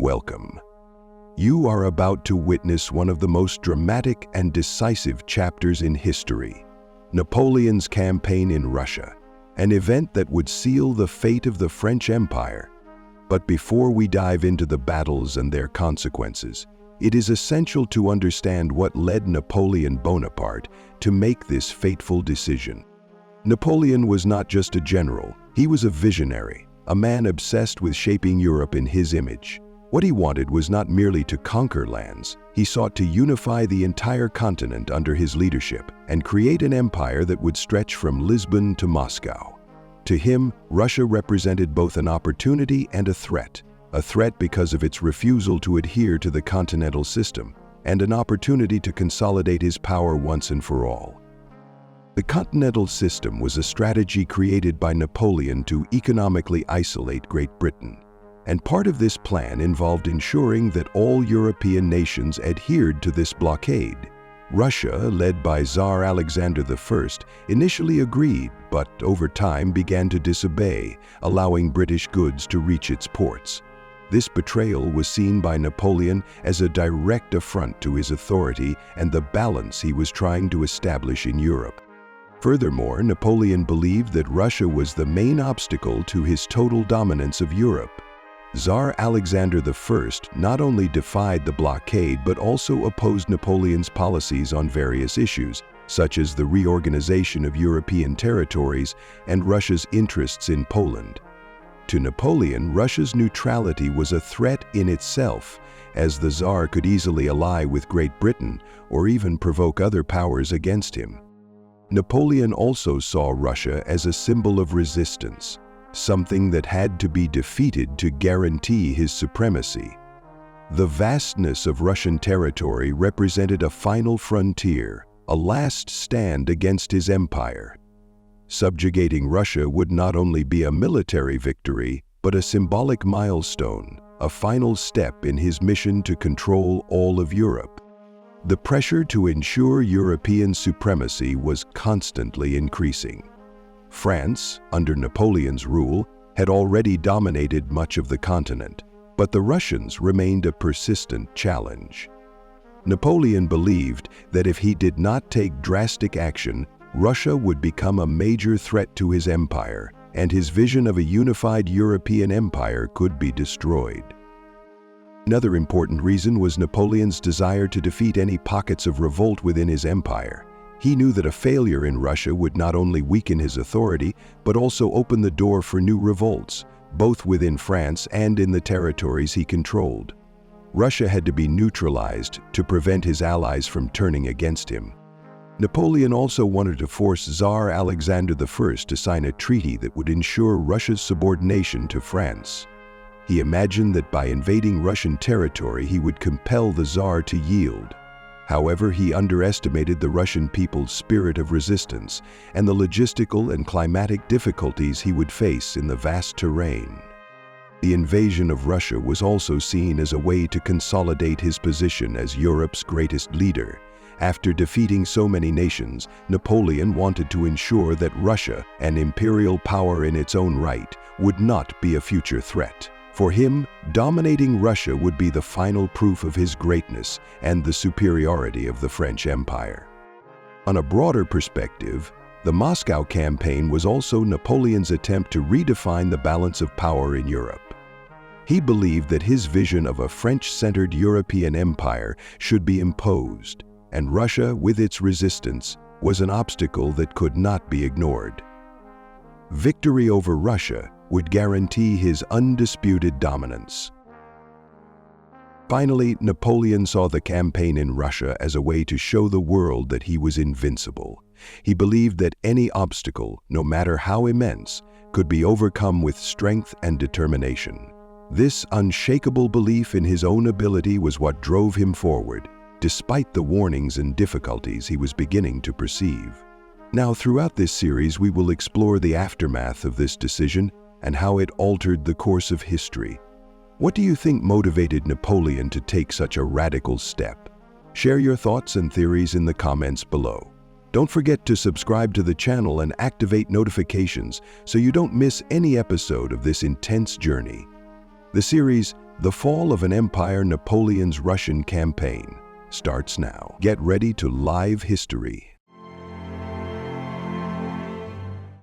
Welcome. You are about to witness one of the most dramatic and decisive chapters in history, Napoleon's campaign in Russia, an event that would seal the fate of the French Empire. But before we dive into the battles and their consequences, it is essential to understand what led Napoleon Bonaparte to make this fateful decision. Napoleon was not just a general, he was a visionary, a man obsessed with shaping Europe in his image. What he wanted was not merely to conquer lands, he sought to unify the entire continent under his leadership and create an empire that would stretch from Lisbon to Moscow. To him, Russia represented both an opportunity and a threat because of its refusal to adhere to the continental system, and an opportunity to consolidate his power once and for all. The continental system was a strategy created by Napoleon to economically isolate Great Britain, and part of this plan involved ensuring that all European nations adhered to this blockade. Russia, led by Tsar Alexander I, initially agreed, but over time began to disobey, allowing British goods to reach its ports. This betrayal was seen by Napoleon as a direct affront to his authority and the balance he was trying to establish in Europe. Furthermore, Napoleon believed that Russia was the main obstacle to his total dominance of Europe. Tsar Alexander I not only defied the blockade but also opposed Napoleon's policies on various issues, such as the reorganization of European territories and Russia's interests in Poland. To Napoleon, Russia's neutrality was a threat in itself, as the Tsar could easily ally with Great Britain or even provoke other powers against him. Napoleon also saw Russia as a symbol of resistance, something that had to be defeated to guarantee his supremacy. The vastness of Russian territory represented a final frontier, a last stand against his empire. Subjugating Russia would not only be a military victory, but a symbolic milestone, a final step in his mission to control all of Europe. The pressure to ensure European supremacy was constantly increasing. France, under Napoleon's rule, had already dominated much of the continent, but the Russians remained a persistent challenge. Napoleon believed that if he did not take drastic action, Russia would become a major threat to his empire, and his vision of a unified European empire could be destroyed. Another important reason was Napoleon's desire to defeat any pockets of revolt within his empire. He knew that a failure in Russia would not only weaken his authority, but also open the door for new revolts, both within France and in the territories he controlled. Russia had to be neutralized to prevent his allies from turning against him. Napoleon also wanted to force Tsar Alexander I to sign a treaty that would ensure Russia's subordination to France. He imagined that by invading Russian territory he would compel the Tsar to yield. However, he underestimated the Russian people's spirit of resistance and the logistical and climatic difficulties he would face in the vast terrain. The invasion of Russia was also seen as a way to consolidate his position as Europe's greatest leader. After defeating so many nations, Napoleon wanted to ensure that Russia, an imperial power in its own right, would not be a future threat. For him, dominating Russia would be the final proof of his greatness and the superiority of the French Empire. On a broader perspective, the Moscow campaign was also Napoleon's attempt to redefine the balance of power in Europe. He believed that his vision of a French-centered European empire should be imposed, and Russia, with its resistance, was an obstacle that could not be ignored. Victory over Russia would guarantee his undisputed dominance. Finally, Napoleon saw the campaign in Russia as a way to show the world that he was invincible. He believed that any obstacle, no matter how immense, could be overcome with strength and determination. This unshakable belief in his own ability was what drove him forward, despite the warnings and difficulties he was beginning to perceive. Now, throughout this series, we will explore the aftermath of this decision and how it altered the course of history. What do you think motivated Napoleon to take such a radical step? Share your thoughts and theories in the comments below. Don't forget to subscribe to the channel and activate notifications so you don't miss any episode of this intense journey. The series The fall of an empire, Napoleon's Russian campaign, starts now. Get ready to live history